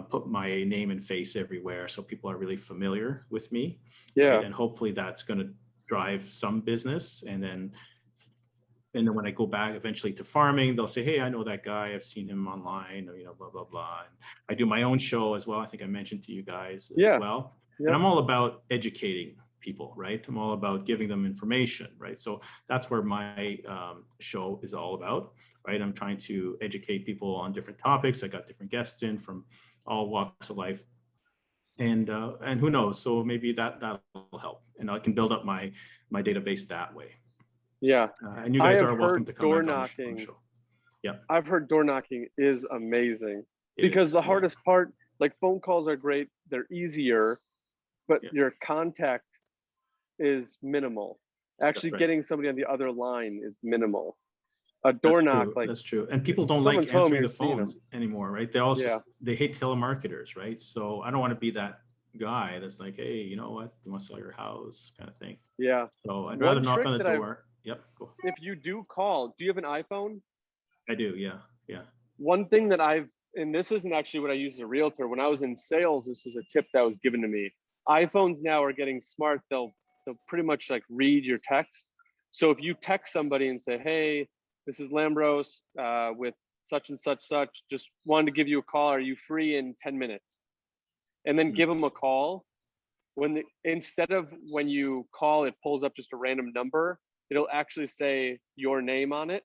put my name and face everywhere so people are really familiar with me. Yeah. Right? And hopefully that's going to drive some business. And then when I go back eventually to farming, they'll say, hey, I know that guy. I've seen him online, or, blah, blah, blah. And I do my own show as well. I think I mentioned to you guys as well. Yeah. And I'm all about educating people, right? I'm all about giving them information, right? So that's where my show is all about, right? I'm trying to educate people on different topics. I got different guests in from all walks of life. And who knows? So maybe that will help, and I can build up my database that way. Yeah. And you guys are welcome to come door back on knocking. the show. Yeah. I've heard door knocking is amazing It because is, the yeah. hardest part, like phone calls are great. They're easier, but your contact is minimal. Actually right. getting somebody on the other line is minimal. A door knock, like that's true. And people don't someone's like home, answering you're the seeing phones anymore, right? They also they hate telemarketers, right? So I don't want to be that guy that's like, hey, you know what? You want to sell your house, kind of thing. Yeah. So I'd rather knock on the door. Yep. Cool. If you do call, do you have an iPhone? I do. Yeah. Yeah. One thing that and this isn't actually what I use as a realtor. When I was in sales, this was a tip that was given to me. iPhones now are getting smart. They'll pretty much like read your text. So if you text somebody and say, hey, this is Lambros with such and such, just wanted to give you a call. Are you free in 10 minutes? And then give them a call. Instead of when you call, it pulls up just a random number, it'll actually say your name on it.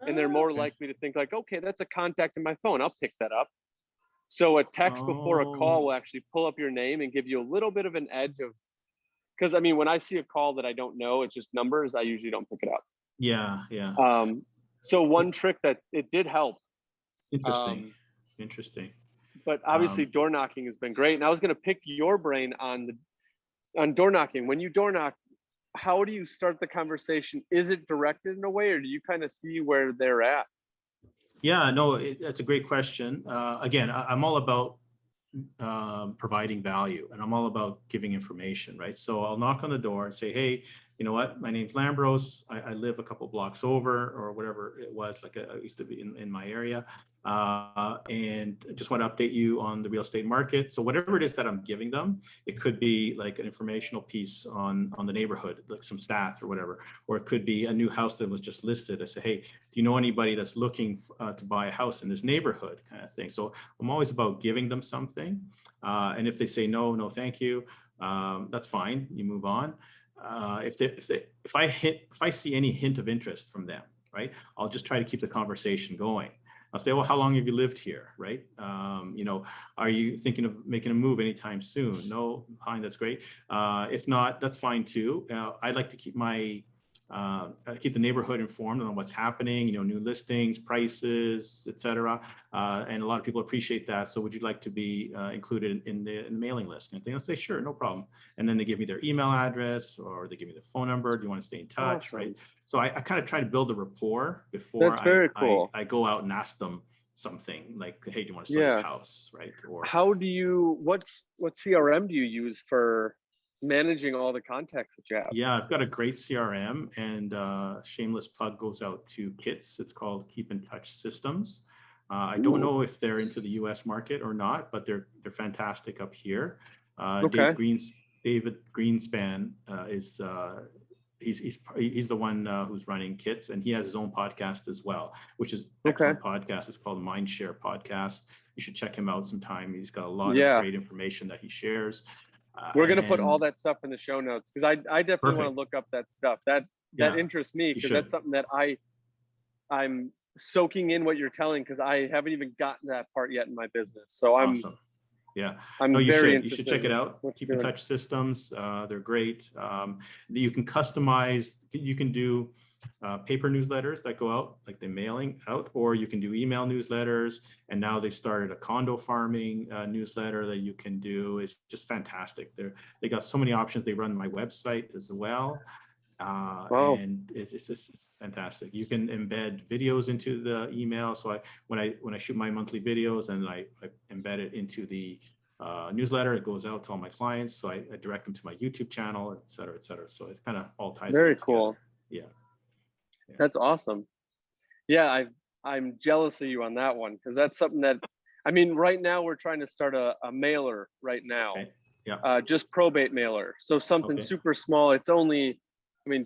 And they're more likely to think like, okay, that's a contact in my phone. I'll pick that up. So a text before a call will actually pull up your name and give you a little bit of an edge of, because I mean, when I see a call that I don't know, it's just numbers, I usually don't pick it up. Yeah. Yeah. So one trick that it did help. Interesting. But obviously door knocking has been great. And I was going to pick your brain on door knocking. When you door knock, how do you start the conversation? Is it directed in a way, or do you kind of see where they're at? Yeah, no, that's a great question. Again, I'm all about providing value, and I'm all about giving information, right? So I'll knock on the door and say, hey, you know what? My name's Lambros. I live a couple blocks over, or whatever it was, like I used to be in my area. And I just want to update you on the real estate market. So whatever it is that I'm giving them, it could be like an informational piece on the neighborhood, like some stats or whatever, or it could be a new house that was just listed. I say, hey, do you know anybody that's looking to buy a house in this neighborhood, kind of thing. So I'm always about giving them something. And if they say no, thank you, that's fine. You move on. If I see any hint of interest from them, right, I'll just try to keep the conversation going. I'll say, well, how long have you lived here, right? Are you thinking of making a move anytime soon? No, fine, that's great. If not, that's fine too. I'd like to keep keep the neighborhood informed on what's happening, new listings, prices, etc. And a lot of people appreciate that. So would you like to be included in the mailing list? And I'll say, sure, no problem. And then they give me their email address, or they give me their phone number. Do you want to stay in touch, Awesome. right? So I kind of try to build a rapport before That's very cool. I go out and ask them something like, hey, do you want to sell your house, right? Or what CRM do you use for managing all the contacts that you have? Yeah, I've got a great CRM, and shameless plug goes out to Kits. It's called Keep in Touch Systems. I don't know if they're into the US market or not, but they're fantastic up here. Okay. David Greenspan is he's the one who's running Kits, and he has his own podcast as well, which is an excellent podcast. It's called Mindshare Podcast. You should check him out sometime. He's got a lot of great information that he shares. We're going to put all that stuff in the show notes, because I definitely want to look up that stuff. That interests me, because that's something that I'm soaking in what you're telling, because I haven't even gotten that part yet in my business. So Awesome. Yeah. I'm No, you very should. You interested should check in it out. what Keep you're in doing. Touch systems. They're great. You can customize. You can do paper newsletters that go out, like the mailing out, or you can do email newsletters. And now they've started a condo farming newsletter that you can do. It's just fantastic. They got so many options. They run my website as well. Wow. And it's fantastic. You can embed videos into the email. So when I shoot my monthly videos, and I embed it into the newsletter, it goes out to all my clients. So I direct them to my YouTube channel, et cetera, et cetera. So it kind of all ties Very it together. cool. Yeah. That's awesome. Yeah, I'm jealous of you on that one, because that's something that, I mean, right now we're trying to start a mailer right now. Okay. Yeah. Just probate mailer. So something Okay. super small. It's only,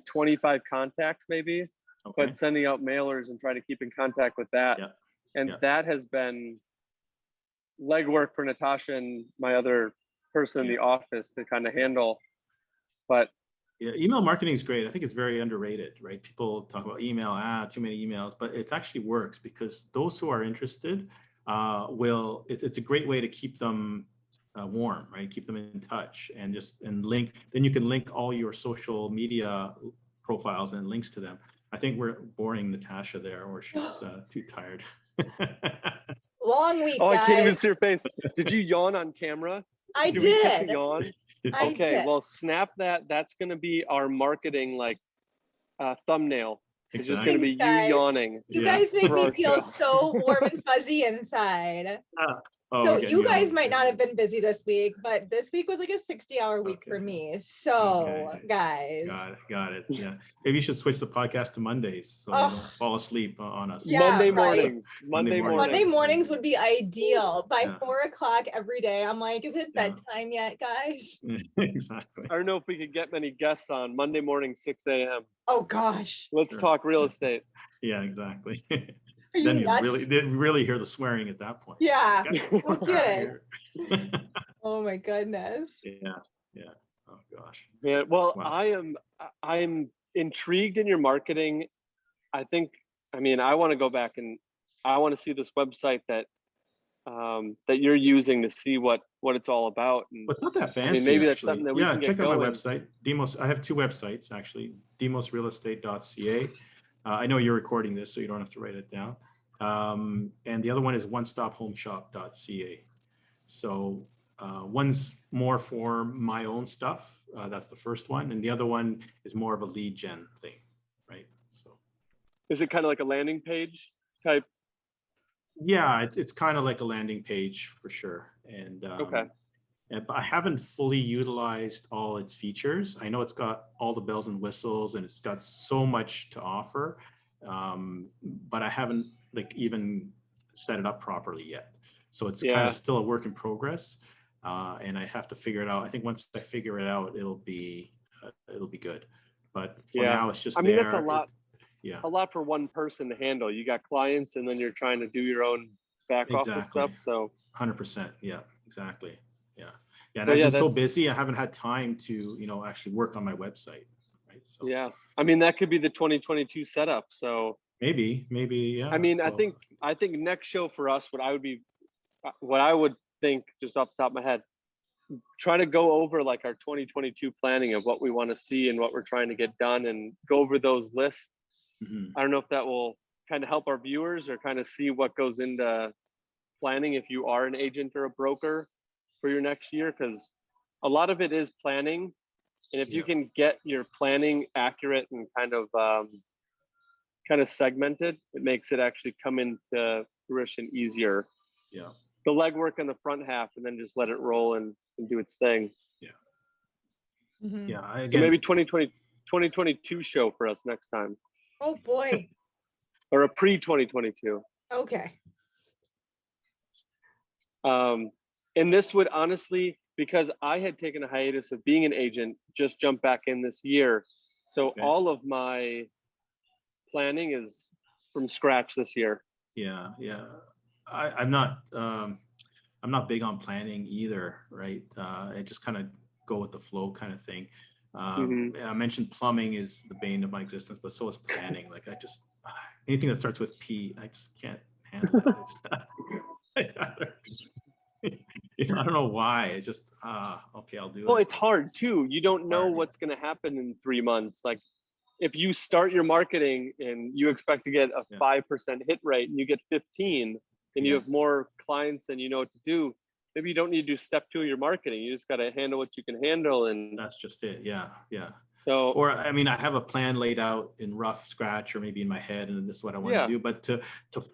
25 contacts maybe, Okay. but sending out mailers and trying to keep in contact with that. Yeah. And Yeah. that has been legwork for Natasha and my other person in the office to kind of handle. But yeah, email marketing is great. I think it's very underrated, right? People talk about email, too many emails, but it actually works, because those who are interested it's a great way to keep them warm, right? Keep them in touch, and link. Then you can link all your social media profiles and links to them. I think we're boring Natasha there, or she's too tired. Long week, I can't even guys. see your face. Did you yawn on camera? I Do we get did. to yawn? I Okay, did. well, snap that. That's going to be our marketing thumbnail. It's just going to be Thanks, you guys. yawning. You Yeah. guys make For me our feel show. so warm and fuzzy inside. Oh, So we're getting you guys on. might not have been busy this week, but this week was like a 60-hour week for Okay. me. So Okay. guys. Got it. Yeah. Maybe you should switch the podcast to Mondays, so you don't fall asleep on us. Yeah, Monday right. mornings. Monday Monday mornings. mornings would be ideal. By Yeah. 4 o'clock every day, I'm like, is it Yeah. bedtime yet, guys? Exactly. I don't know if we could get many guests on Monday morning, 6 a.m. Oh gosh. Let's Sure. talk real estate. Yeah, exactly. Are you Then you nuts? really hear the swearing at that point. Yeah. Get No kidding. here. Oh my goodness. Yeah. Oh gosh. Yeah, well, Wow. I'm intrigued in your marketing. I think, I want to go back and I want to see this website that you're using to see what it's all about. And Well, it's not that fancy, maybe that's actually. something that we Yeah, can check get out my going. website. Demos. I have two websites, actually. demosrealestate.ca. I know you're recording this, so you don't have to write it down. And the other one is onestop-homeshop.ca. So one's more for my own stuff. That's the first one. And the other one is more of a lead gen thing, right? So Is it kind of like a landing page type? yeah, it's kind of like a landing page for sure. And Okay. but I haven't fully utilized all its features. I know it's got all the bells and whistles, and it's got so much to offer, but I haven't even set it up properly yet. So it's kind of still a work in progress, and I have to figure it out. I think once I figure it out, it'll be good. But for now, it's just there. That's a lot. Yeah, a lot for one person to handle. You got clients, and then you're trying to do your own back office stuff. So 100%. Yeah, exactly. Yeah. And So, I've yeah, been so that's- busy, I haven't had time to, actually work on my website. Right. So yeah, that could be the 2022 setup. So maybe, yeah. I think next show for us, what I would think just off the top of my head, try to go over like our 2022 planning of what we want to see and what we're trying to get done, and go over those lists. Mhm. I don't know if that will kind of help our viewers, or kind of see what goes into planning if you are an agent or a broker for your next year, because a lot of it is planning. And if you can get your planning accurate and kind of segmented, it makes it actually come into fruition easier. Yeah. The legwork in the front half, and then just let it roll and do its thing. Yeah. Mhm. Yeah. So maybe 2022 show for us next time, Oh boy. or a pre-2022. Okay. And this would honestly, because I had taken a hiatus of being an agent, just jump back in this year. So all of my planning is from scratch this year. Yeah. I'm not big on planning either, right? I just kind of go with the flow kind of thing. I mentioned plumbing is the bane of my existence, but so is planning. Like I Anything that starts with P, I just can't handle it. I don't know why. It's just okay, I'll do Well, it. it's hard too. You don't know Hard, yeah. what's going to happen in 3 months. Like if you start your marketing and you expect to get a Yeah. 5% hit rate and you get 15 and you Yeah. have more clients and you know what to do, maybe you don't need to do step 2 of your marketing. You just got to handle what you can handle. And That's just it. Yeah, yeah. so, Or I mean, I have a plan laid out in rough scratch or maybe in my head, and this is what I want Yeah. to do. But to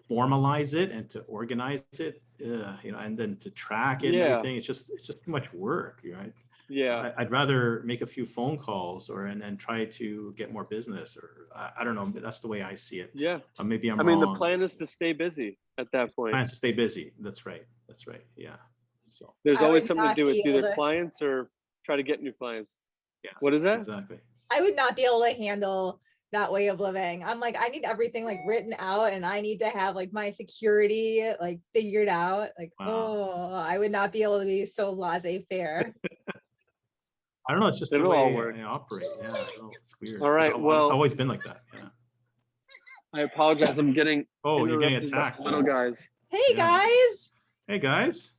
formalize it and to organize it, you know, and then to track it and Yeah. everything, it's just too much work, right? yeah. I'd rather make a few phone calls and then try to get more business, or I don't know. That's the way I see it. Yeah. Maybe I'm I mean, wrong. the plan is to stay busy at that point. Plan is to stay busy. That's right. That's right. Yeah. So There's I always would something to not do with be able either to- clients or try to get new clients. yeah. What is that? Exactly. I would not be able to handle that way of living. I'm like, I need everything like written out, and I need to have like my security like figured out. Like, Wow. oh, I would not be able to be so laissez-faire. I don't know. It's just the It'll way all work. I operate. Yeah. I don't know, it's weird. All right, I've well- always been like that. Yeah. I apologize. I'm getting Oh, you're getting interrupted by attacked. little guys. Hey Yeah. guys, Hey guys,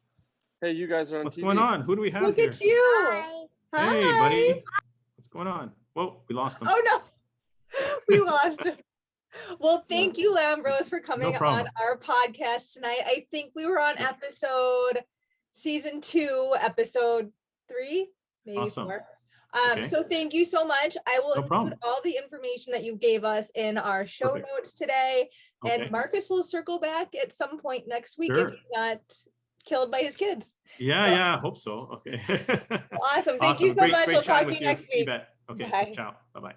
Hey, you guys are on what's TV. going on? Who do we have look here? at you. Hey, Hi. buddy. What's going on? Whoa, we lost him. Oh no, we lost him. Well, thank you, Lambros, for coming on problem. our podcast tonight. I think we were on season 2, episode 3, maybe Awesome. 4. Okay. So thank you so much. I will No include problem. all the information that you gave us in our show Perfect. notes today. Okay. And Marcus will circle back at some point next week Sure. if he's not killed by his kids. Yeah, So- yeah, I hope so. Okay. Awesome. Thank you so much. We'll chatting talk to with you next week. bet. Okay. Bye. Ciao. Bye-bye.